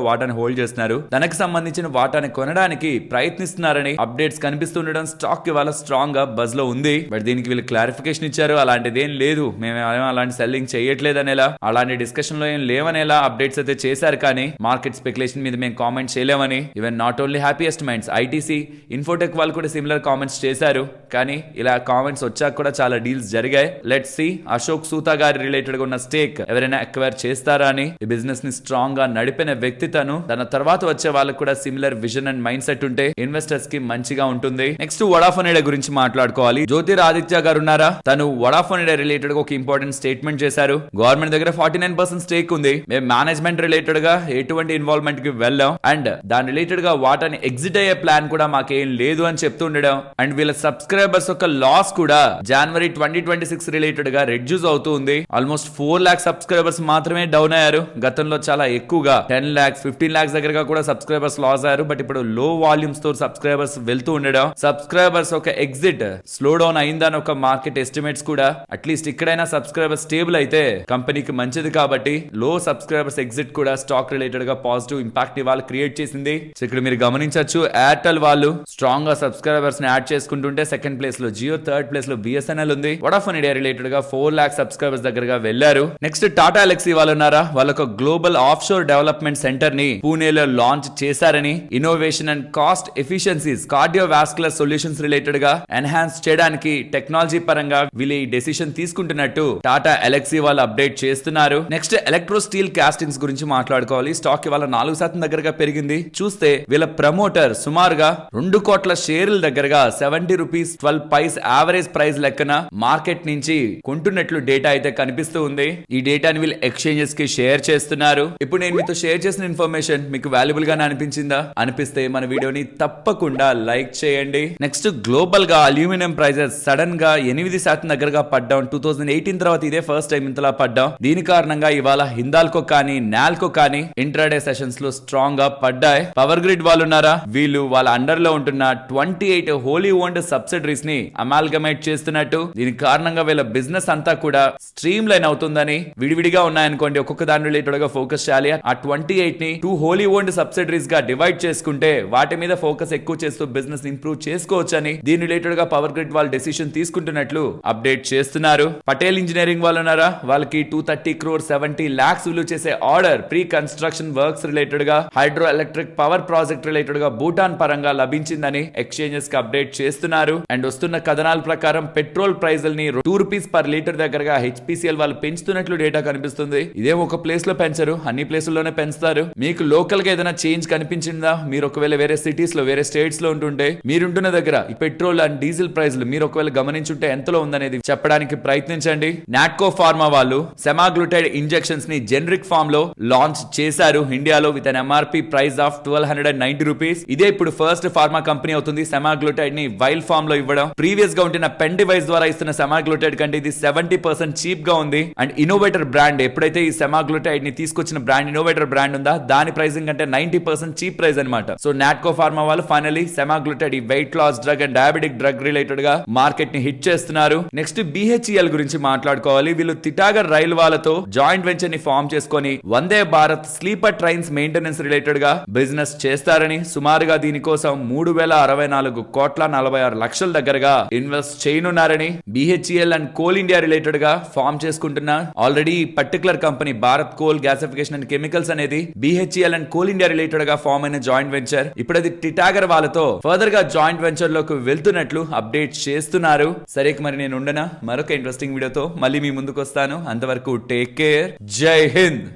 వాటాని హోల్డ్ చేస్తున్నారు. తనకు సంబంధించిన వాటాని కొనడానికి ప్రయత్నిస్తున్నారని అప్డేట్స్ కనిపిస్తుండడం స్టాక్ ఇవాళ స్ట్రాంగ్ గా బజ్ లో ఉంది. బట్ దీనికి వీళ్ళు క్లారిఫికేషన్ ఇచ్చారు, అలాంటిది ఏం లేదు, మేము అలాంటి సెల్లింగ్ చేయట్లేదనేలా, అలాంటి డిస్కషన్ లో ఏం లేవనేలా అప్డేట్స్ అయితే చేశారు. కానీ మార్కెట్ స్పెక్యులేషన్ మీద మేము కామెంట్ చేయలేమని even not only happiest minds, ITC Infotech వాళ్ళు కూడా సిమిలర్ కామెంట్స్ చేశారు. కానీ ఇలా కామెంట్స్ వచ్చాక కూడా చాలా డీల్స్ జరిగాయి. లెట్స్ సి అశోక్ సూతా గారి రిలేటెడ్ గా ఉన్న స్టేక్ ఎవరైనా అక్వైర్ చేస్తారా అని. ఈ బిజినెస్ ని స్ట్రాంగ్ గా నడిపిన వ్యక్తి తను. తన తర్వాత వచ్చే వాళ్ళకి కూడా similar vision and mind set ఉంటే ఇన్వెస్టర్స్ కి మంచిగా ఉంటుంది. నెక్స్ట్ వడాఫోన్ ఐడియా గురించి మాట్లాడుకోవాలి. జ్యోతిరాదిత్య గారు ఉన్నారా, తను వడాఫోన్ ఐడియా రిలేటెడ్ గా ఒక ఇంపార్టెంట్ స్టేట్మెంట్ చేశారు. గవర్నమెంట్ దగ్గర 49% స్టేక్ ఉంది, మేము మేనేజ్మెంట్ రిలేటెడ్ గా ఎటువంటి ఇన్వాల్వ్మెంట్ కి వెళ్ళాం అండ్ దాని రిలేటెడ్ గా వాటాని ఎగ్జిట్ అయ్యే ప్లాన్ కూడా మాకేం లేదు అని చెప్తూ ఉండడం. అండ్ వీళ్ళ సబ్స్క్రైబర్స్ యొక్క లాస్ కూడా జనవరి 2026 రిలేటెడ్ గా రెడ్యూస్ అవుతూ ఉంది. ఆల్మోస్ట్ 4 లాక్ సబ్స్క్రైబర్స్ మాత్రమే డౌన్ అయ్యారు. గతంలో చాలా ఎక్కువగా 10 lakhs 15 lakhs దగ్గరగా కూడా సబ్స్క్రైబర్స్ లాస్ అయ్యారు. బట్ ఇప్పుడు లో వాల్యూమ్స్ తో సబ్స్క్రైబర్స్ వెళ్తూ ఉండడం, సబ్స్క్రైబర్స్ ఒక ఎగ్జిట్ స్లో డౌన్ అయిందని ఒక మార్కెట్ ఎస్టిమేట్స్ కూడా. అట్లీస్ట్ ఇక్కడైనా సబ్స్క్రైబర్స్ స్టేబుల్ అయితే కంపెనీకి మంచిది. కాబట్టి లో సబ్స్క్రైబర్స్ ఎగ్జిట్ కూడా స్టాక్ రిలేటెడ్ గా పాజిటివ్ ఇంపాక్ట్ ఇవాళ క్రియేట్ చేసింది. సో ఇక్కడ మీరు గమనించవచ్చు, ఎయిర్టెల్ వాళ్ళు స్ట్రాంగ్ గా సబ్స్క్రైబర్స్ ని యాడ్ చేసుకుంటుంటే సెకండ్ ప్లేస్ లో జియో, థర్డ్ ప్లేస్ లో బిఎస్ఎన్ఎల్ ఉంది. వడాఫోన్ ఇండియా రిలేటెడ్ గా 4 లాక్ సబ్స్క్రైబర్స్ దగ్గరగా వెళ్లారు. నెక్స్ట్ టాటా ఎలక్సీ వాళ్ళు ఉన్నారా, వాళ్ళొక global of sure development centre ని పూణేలో లాంచ్ చేశారని, innovation and cost efficiencies cardiovascular solutions related గా ఎన్హాన్స్ చేయడానికి టెక్నాలజీ పరంగా వీళ్ళు ఈ డెసిషన్ తీసుకుంటున్నట్టు టాటా ఎలక్సీ వాళ్ళు అప్డేట్ చేస్తున్నారు. నెక్స్ట్ ఎలక్ట్రో స్టీల్ కాస్టింగ్స్ గురించి మాట్లాడుకోవాలి. స్టాక్ ఇవాళ 4% దగ్గరగా పెరిగింది. చూస్తే వీళ్ళ ప్రమోటర్ సుమారుగా 2 కోట్ల షేర్ల దగ్గరగా ₹70.12 యావరేజ్ ప్రైస్ లెక్కన మార్కెట్ నుంచి కొంటున్నట్లు డేటా అయితే కనిపిస్తూ ఉంది. ఈ డేటాని వీళ్ళు ఎక్స్చేంజెస్ కి షేర్ చేస్తున్నారు. ఇప్పుడు నేను మీతో షేర్ చేసిన ఇన్ఫర్మేషన్ మీకు వాల్యుబుల్ గానే అనిపించిందా? అనిపిస్తే మన వీడియోని తప్పకుండా లైక్ చేయండి. నెక్స్ట్ గ్లోబల్ గా అల్యూమినియం ప్రైజెస్ సడన్ గా 8% దగ్గరగా పడ్డాం. 2018 తర్వాత ఇదే ఫస్ట్ టైం ఇంతలా పడ్డాం. దీని కారణంగా ఇవాళ హిందాల్కో కానీ నాల్కో కానీ ఇంట్రాడే సెషన్స్ లో స్ట్రాంగ్ గా పడ్డాయి. పవర్ గ్రిడ్ వాళ్ళు ఉన్నారా, వీళ్ళు వాళ్ళ అండర్ లో ఉంటున్న 28 హోలీ ఓన్డ్ సబ్సిడరీస్ ని అమాల్గమేట్ చేస్తున్నట్టు. దీని కారణంగా వీళ్ళ బిజినెస్ అంతా కూడా స్ట్రీమ్ లైన్ అవుతుందని. విడివిడిగా ఉన్నాయనుకోండి, ఒక్కొక్క దాని రిలేటెడ్ గా ఫోకస్ చేయాలి. ఆ 28 ని 2 హోలీ ఓన్డ్ సబ్సిడరీస్ గా డివైడ్ చేసుకుంటే వాటి మీద ఫోకస్ ఎక్కువ చేస్తూ బిజినెస్ ఇంప్రూవ్ చేసుకోవచ్చు అని దీని రిలేటెడ్ గా పవర్ గ్రిడ్ వాళ్ళు డెసిషన్ తీసుకుంటున్నట్లు అప్డేట్ చేస్తున్నారు. పటేల్ ఇంజనీరింగ్ వాళ్ళు ఉన్నారా, వాళ్ళకి 230 crore 70 lakhs విలువ చేసే order pre construction works related గా hydro electric power project related గా భూటాన్ పరంగా లభించిందని ఎక్స్చేంజెస్ కి అప్డేట్ చేస్తున్నారు. అండ్ వస్తున్న కథనాల ప్రకారం పెట్రోల్ ప్రైజుల్ని ₹2 per లీటర్ దగ్గరగా హెచ్పిసిఎల్ వాళ్ళు పెంచుతున్నట్లు డేటా కనిపిస్తుంది. ఇదే ఒక ప్లేస్ లో పెంచరు, అన్ని ప్లేసుల్లోనే పెంచుతారు. మీకు లోకల్ గా ఏదైనా చేంజ్ కనిపించిందా? మీరు ఒకవేళ వేరే సిటీస్ లో వేరే స్టేట్స్ లో ఉంటుంటే మీరుంటున్న దగ్గర ఈ పెట్రోల్ అండ్ డీజిల్ ప్రైజులు మీరు ఒకవేళ గమనించుంటే ఎంతలో ఉందనేది చెప్పడానికి ప్రయత్నించండి. నాట్కో ఫార్మా వాళ్ళు సెమాగ్లూటైడ్ ఇంజెక్షన్స్ ని జెనరిక్ ఫామ్ లో లాంచ్ చేశారు ఇండియాలో with an MRP price of ₹1290. ఇదే ఇప్పుడు ఫస్ట్ ఫార్మా కంపెనీ అవుతుంది సెమాగ్లూటైడ్ ని వైల్ ఫామ్ లో ఇవ్వడం. ప్రీవియస్ గా ఉంటున్న పెన్ డివైస్ ద్వారా ఇస్తున్న సెమాగ్లూటైడ్ కంటే ఇది 70% చీప్ గా ఉంది. అండ్ ఇన్నోవేటర్ బ్రాండ్ ఎప్పుడైతే ఈ సెమాగ్లూటైడ్ ని తీసుకొచ్చిన బ్రాండ్ ఇన్నోవేటర్ బ్రాండ్ ఉందా, దాని ప్రైసింగ్ అంటే 90% చీప్ ప్రైస్ అనమాట. సో నాట్కో ఫార్మా వాళ్ళు ఫైనలీ సెమాగ్లూటైడ్ ఈ weight loss drug and diabetic drug related గా మార్కెట్ ని హిట్ చేస్తున్నారు. నెక్స్ట్ బిహెచ్ఈఎల్ గురించి మాట్లాడుకోవాలి. వీళ్ళు తిటాగర్ రైల్ వాళ్ళతో జాయింట్ వెంచర్ ని ఫామ్ చేసుకొని Vande Bharat sleeper trains maintenance related గా బిజినెస్ చేస్తారని, సుమారుగా దీనికోసం 3,064 కోట్ల 46 లక్షల దగ్గరగా ఇన్వెస్ట్ చేయనున్నారని బిహెచ్ఈఎల్ అండ్ కోల్ ఇండియా రిలేటెడ్ గా ఫామ్ చేసుకుంటున్న already particular company Bharat coal gasification and chemicals అనేది BHEL and Coal India related గా ఫామ్ అయిన జాయింట్ వెంచర్ ఇప్పుడు అది టిటాగర్ వాళ్ళతో ఫర్దర్ గా జాయింట్ వెంచర్ లోకి వెళ్తున్నట్లు అప్డేట్ చేస్తున్నారు. సరే మరి నేను ఉండనా, మరొక ఇంట్రెస్టింగ్ వీడియోతో మళ్ళీ మీ ముందుకు వస్తాను. అంతవరకు టేక్ కేర్, జై హింద్.